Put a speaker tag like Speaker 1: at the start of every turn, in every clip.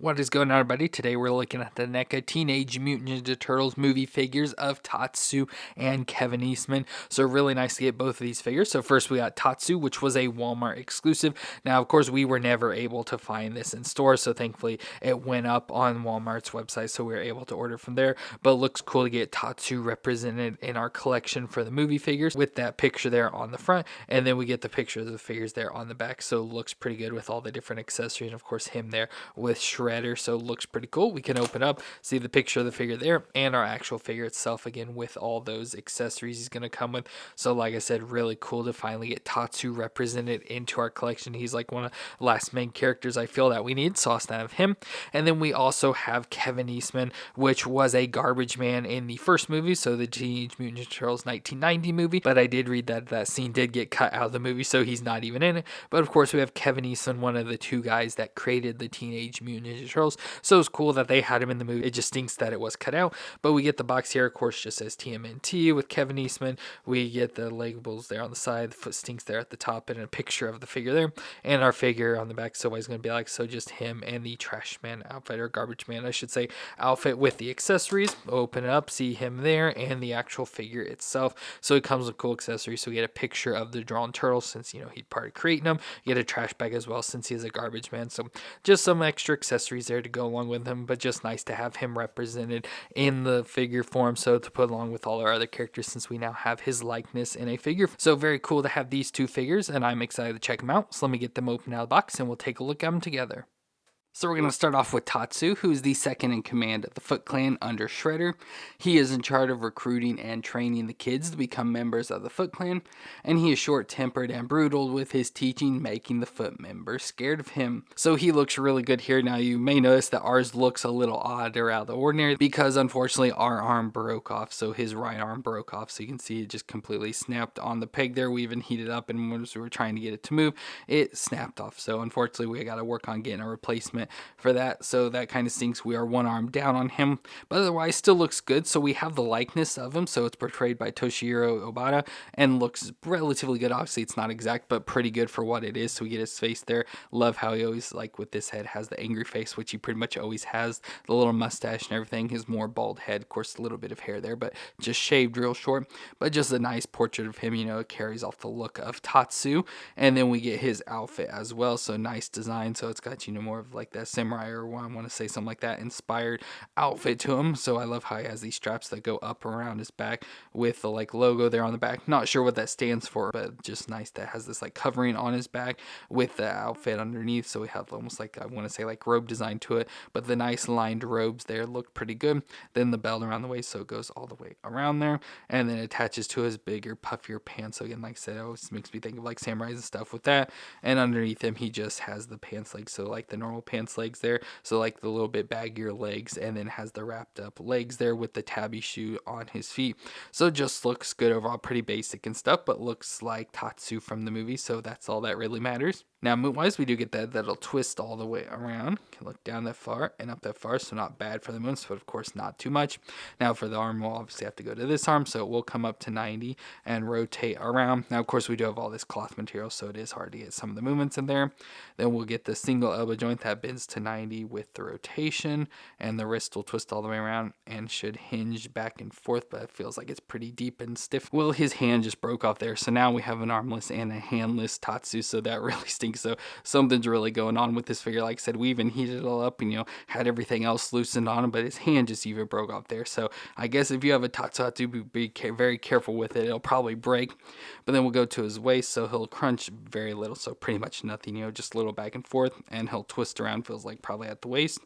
Speaker 1: What is going on, everybody? Today we're looking at the NECA Teenage Mutant Ninja Turtles movie figures of Tatsu and Kevin Eastman. So really nice to get both of these figures. So first we got Tatsu, which was a Walmart exclusive. Now, of course, we were never able to find this in stores, so thankfully it went up on Walmart's website, so we were able to order from there. But it looks cool to get Tatsu represented in our collection for the movie figures with that picture there on the front, and then we get the picture of the figures there on the back. So it looks pretty good with all the different accessories, and of course him there with Shredder, so it looks pretty cool. We can open up, see the picture of the figure there, and our actual figure itself again with all those accessories he's going to come with. So like I said, really cool to finally get Tatsu represented into our collection. He's like one of the last main characters I feel that we need, so I'll stand of him. And then we also have Kevin Eastman, which was a garbage man in the first movie, so the Teenage Mutant Ninja Turtles 1990 movie, but I did read that that scene did get cut out of the movie, so he's not even in it. But of course we have Kevin Eastman, one of the two guys that created the Teenage Mutant Ninja Turtles, so it's cool that they had him in the movie. It just stinks that it was cut out, but we get the box here, of course, just says TMNT with Kevin Eastman. We get the labels there on the side, the foot stinks there at the top, and a picture of the figure there, and our figure on the back. So what he's going to be like, so just him and the trash man outfit, or garbage man I should say, outfit with the accessories. Open it up, see him there, and the actual figure itself. So it comes with cool accessories. So we get a picture of the drawn turtle, since you know he part of creating them. You get a trash bag as well, since he is a garbage man. So just some extra accessories there to go along with him, but just nice to have him represented in the figure form, so to put along with all our other characters, since we now have his likeness in a figure. So very cool to have these two figures, and I'm excited to check them out. So let me get them open out of the box and we'll take a look at them together. So we're going to start off with Tatsu, who's the second in command of the Foot Clan under Shredder. He is in charge of recruiting and training the kids to become members of the Foot Clan, and he is short-tempered and brutal with his teaching, making the Foot members scared of him. So he looks really good here. Now you may notice that ours looks a little odd or out of the ordinary, because unfortunately our arm broke off, so his right arm broke off. So you can see it just completely snapped on the peg there. We even heated up, and once we were trying to get it to move, it snapped off. So unfortunately we got to work on getting a replacement for that, so that kind of stinks. We are one arm down on him, but otherwise still looks good. So we have the likeness of him, so it's portrayed by Toshihiro Obata and looks relatively good. Obviously it's not exact, but pretty good for what it is. So we get his face there. Love how he always, like with this head, has the angry face, which he pretty much always has. The little mustache and everything. His more bald head, of course, a little bit of hair there, but just shaved real short. But just a nice portrait of him, you know, it carries off the look of Tatsu. And then we get his outfit as well, so nice design. So it's got, you know, more of like that samurai, or I want to say something like that, inspired outfit to him. So I love how he has these straps that go up around his back with the like logo there on the back. Not sure what that stands for, but just nice that has this like covering on his back with the outfit underneath. So we have almost like, I want to say like robe design to it, but the nice lined robes there look pretty good. Then the belt around the waist, so it goes all the way around there, and then it attaches to his bigger puffier pants. So again, like I said, it always makes me think of like samurais and stuff with that. And underneath him he just has the pants legs, so like the normal pants legs there, so like the little bit baggier legs, and then has the wrapped up legs there with the tabby shoe on his feet. So just looks good overall, pretty basic and stuff, but looks like Tatsu from the movie, so that's all that really matters. Now moon-wise, we do get that'll twist all the way around. Can look down that far and up that far, so not bad for the moons, but of course not too much. Now for the arm, we'll obviously have to go to this arm, so it will come up to 90 and rotate around. Now of course we do have all this cloth material, so it is hard to get some of the movements in there. Then we'll get the single elbow joint that bends to 90 with the rotation, and the wrist will twist all the way around and should hinge back and forth, but it feels like it's pretty deep and stiff. Well, his hand just broke off there, so now we have an armless and a handless Tatsu, so that really stinks. So something's really going on with this figure. Like I said, we even heated it all up and, you know, had everything else loosened on him, but his hand just even broke off there. So I guess if you have a Tatsu, be very careful with it. It'll probably break. But then we'll go to his waist, so he'll crunch very little, so pretty much nothing, you know, just a little back and forth, and he'll twist around, feels like probably at the waist.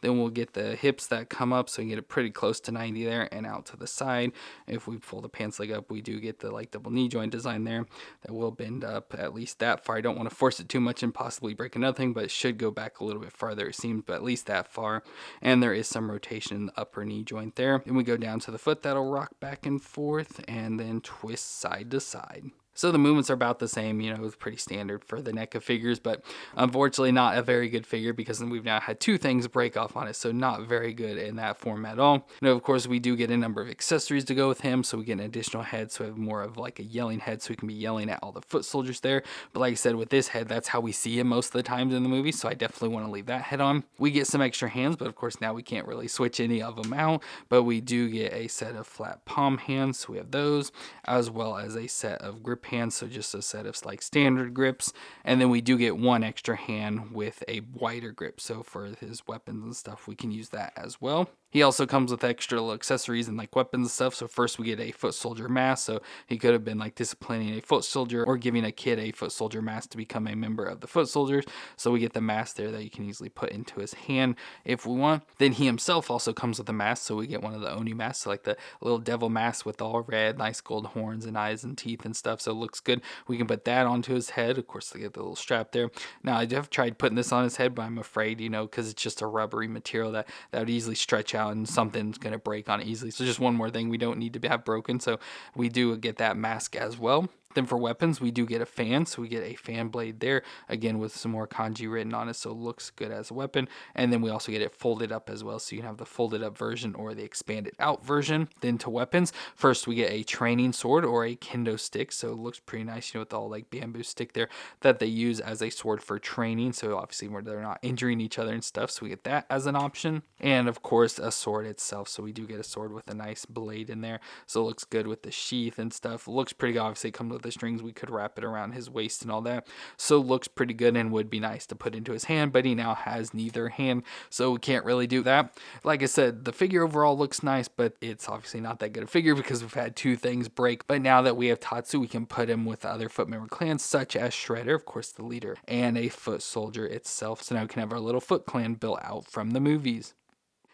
Speaker 1: Then we'll get the hips that come up, so you get it pretty close to 90 there and out to the side. If we pull the pants leg up, we do get the like double knee joint design there that will bend up at least that far. I don't want to force it too much and possibly break another thing, but it should go back a little bit farther, it seems, but at least that far. And there is some rotation in the upper knee joint there. Then we go down to the foot, that'll rock back and forth and then twist side to side. So the movements are about the same, it's pretty standard for the NECA figures, but unfortunately not a very good figure because we've now had two things break off on it, so not very good in that form at all. Of course, we do get a number of accessories to go with him, so we get an additional head, so we have more of like a yelling head, so we can be yelling at all the foot soldiers there. But like I said, with this head, that's how we see him most of the times in the movie, so I definitely want to leave that head on. We get some extra hands, but of course now we can't really switch any of them out, but we do get a set of flat palm hands, so we have those, as well as a set of grip hands, so just a set of like standard grips, and then we do get one extra hand with a wider grip, so for his weapons and stuff we can use that as well. He also comes with extra little accessories and like weapons and stuff. So first we get a foot soldier mask. So he could have been like disciplining a foot soldier or giving a kid a foot soldier mask to become a member of the foot soldiers. So we get the mask there that you can easily put into his hand if we want. Then he himself also comes with a mask. So we get one of the Oni masks, so like the little devil mask with all red, nice gold horns and eyes and teeth and stuff. So it looks good. We can put that onto his head. Of course, they get the little strap there. Now I have tried putting this on his head, but I'm afraid, because it's just a rubbery material that would easily stretch out and something's going to break on it easily. So just one more thing we don't need to have broken. So we do get that mask as well. Then for weapons, we do get a fan, so we get a fan blade there, again with some more kanji written on it, so it looks good as a weapon. And then we also get it folded up as well, so you can have the folded up version or the expanded out version. Then to weapons, first we get a training sword or a kendo stick, so it looks pretty nice, with all like bamboo stick there that they use as a sword for training, so obviously where they're not injuring each other and stuff, so we get that as an option. And of course a sword itself, so we do get a sword with a nice blade in there, so it looks good with the sheath and stuff. It looks pretty good. Obviously it comes with the strings, we could wrap it around his waist and all that, so looks pretty good and would be nice to put into his hand, but he now has neither hand, so we can't really do that. Like I said, the figure overall looks nice, but it's obviously not that good a figure because we've had two things break. But now that we have Tatsu, we can put him with other foot member clans such as Shredder, of course the leader, and a foot soldier itself, so now we can have our little foot clan built out from the movies.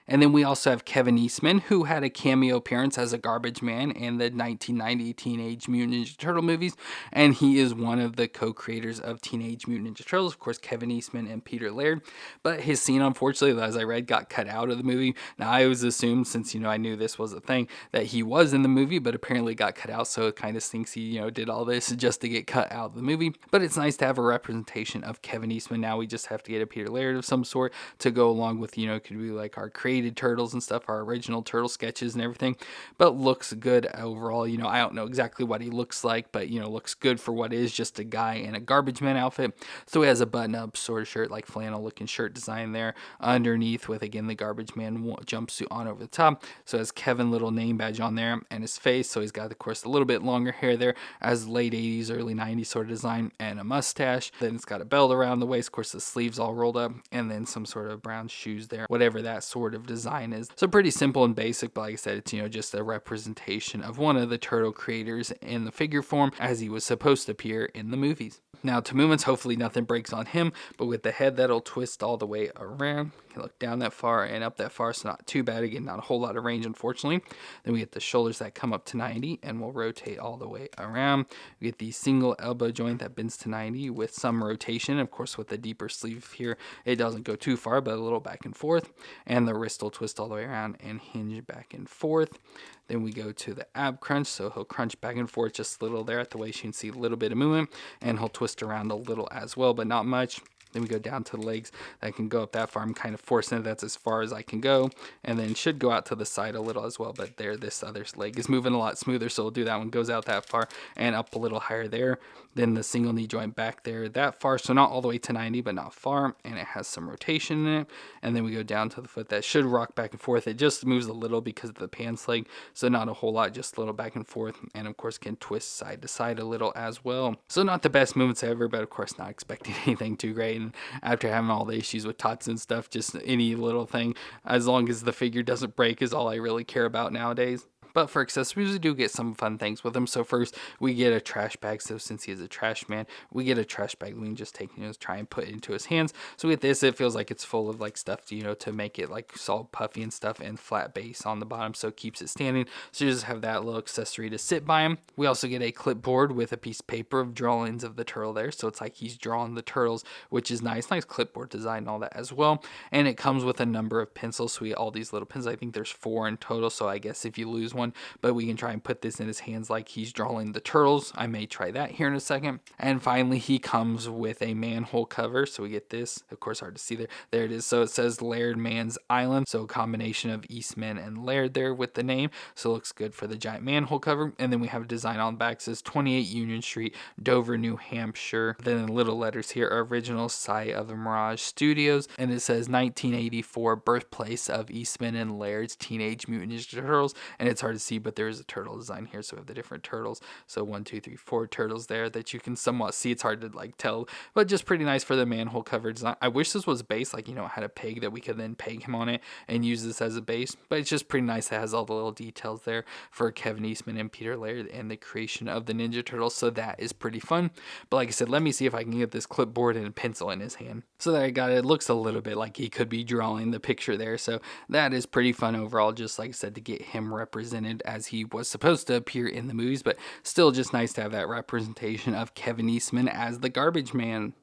Speaker 1: And then we also have Kevin Eastman, who had a cameo appearance as a garbage man in the 1990 Teenage Mutant Ninja Turtle movies, and he is one of the co-creators of Teenage Mutant Ninja Turtles, of course Kevin Eastman and Peter Laird. But his scene, unfortunately, as I read, got cut out of the movie. Now I always assumed, since I knew this was a thing, that he was in the movie, but apparently got cut out, so it kind of stinks he did all this just to get cut out of the movie. But it's nice to have a representation of Kevin Eastman. Now we just have to get a Peter Laird of some sort to go along with, it could be like our creative turtles and stuff, our original turtle sketches and everything, but looks good overall. I don't know exactly what he looks like, but looks good for what is just a guy in a garbage man outfit. So he has a button up sort of shirt, like flannel looking shirt design there underneath with again the garbage man jumpsuit on over the top. So it has Kevin little name badge on there and his face, so he's got of course a little bit longer hair there as late 80s early 90s sort of design, and a mustache. Then it's got a belt around the waist, of course the sleeves all rolled up, and then some sort of brown shoes there, whatever that sort of design is. So pretty simple and basic, but like I said, it's just a representation of one of the turtle creators in the figure form as he was supposed to appear in the movies. Now to movements, hopefully nothing breaks on him, but with the head that'll twist all the way around. You can look down that far and up that far, so not too bad. Again, not a whole lot of range, unfortunately. Then we get the shoulders that come up to 90 and will rotate all the way around. We get the single elbow joint that bends to 90 with some rotation. Of course, with the deeper sleeve here, it doesn't go too far, but a little back and forth. And the wrist will twist all the way around and hinge back and forth. Then we go to the ab crunch, so he'll crunch back and forth just a little there at the waist. You can see a little bit of movement, and he'll twist around a little as well, but not much. Then we go down to the legs that can go up that far. I'm kind of forcing it. That's as far as I can go. And then should go out to the side a little as well. But there, this other leg is moving a lot smoother, so we'll do that one. Goes out that far and up a little higher there. Then the single knee joint back there that far. So not all the way to 90, but not far. And it has some rotation in it. And then we go down to the foot that should rock back and forth. It just moves a little because of the pants leg. So not a whole lot, just a little back and forth. And of course can twist side to side a little as well. So not the best movements ever, but of course not expecting anything too great. And after having all the issues with Tatsu and stuff, just any little thing, as long as the figure doesn't break, is all I really care about nowadays. But for accessories, we do get some fun things with him. So first, we get a trash bag. So since he is a trash man, we get a trash bag. We can just take, try and put it into his hands. So with this, it feels like it's full of like stuff, to make it like all puffy and stuff, and flat base on the bottom, so it keeps it standing. So you just have that little accessory to sit by him. We also get a clipboard with a piece of paper of drawings of the turtle there. So it's like he's drawing the turtles, which is nice. Nice clipboard design and all that as well. And it comes with a number of pencils. So we get all these little pencils. I think there's 4 in total. So I guess if you lose one, one, but we can try and put this in his hands like he's drawing the turtles. I may try that here in a second. And finally, he comes with a manhole cover. So we get this, of course, hard to see there. There it is. So it says Laird Man's Island. So a combination of Eastman and Laird there with the name. So it looks good for the giant manhole cover. And then we have a design on the back. It says 28 Union Street, Dover, New Hampshire. Then in little letters here, original site of the Mirage Studios. And it says 1984, birthplace of Eastman and Laird's Teenage Mutant Ninja Turtles. And it's hard to see, but there is a turtle design here. So we have the different turtles. So 1, 2, 3, 4 turtles there that you can somewhat see. It's hard to like tell, but just pretty nice for the manhole cover design. I wish this was base, like, you know, it had a peg that we could then peg him on it and use this as a base, but it's just pretty nice. It has all the little details there for Kevin Eastman and Peter Laird and the creation of the Ninja Turtles. So that is pretty fun. But like I said, let me see if I can get this clipboard and a pencil in his hand. So there I got it. It looks a little bit like he could be drawing the picture there. So that is pretty fun overall, just like I said, to get him represented as he was supposed to appear in the movies, but still just nice to have that representation of Kevin Eastman as the Garbage Man.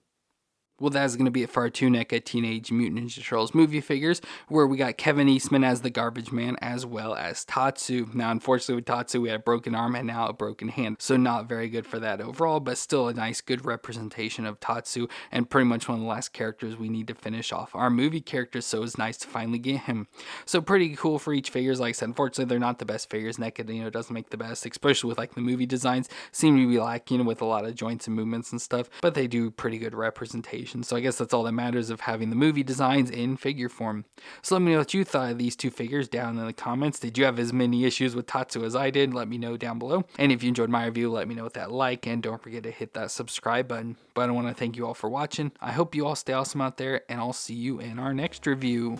Speaker 1: Well, that's going to be it for our two NECA Teenage Mutant Ninja Turtles movie figures, where we got Kevin Eastman as the Garbage Man, as well as Tatsu. Now, unfortunately, with Tatsu, we had a broken arm and now a broken hand, so not very good for that overall, but still a nice, good representation of Tatsu, and pretty much one of the last characters we need to finish off our movie characters, so it's nice to finally get him. So pretty cool for each figures. Like I said, unfortunately, they're not the best figures. NECA, you know, doesn't make the best, especially with like the movie designs, seem to be lacking, you know, with a lot of joints and movements and stuff, but they do pretty good representation. So I guess that's all that matters of having the movie designs in figure form. So let me know what you thought of these two figures down in the comments. Did you have as many issues with Tatsu as I did? Let me know down below. And if you enjoyed my review, let me know with that like, and don't forget to hit that subscribe button. But I want to thank you all for watching. I hope you all stay awesome out there, and I'll see you in our next review.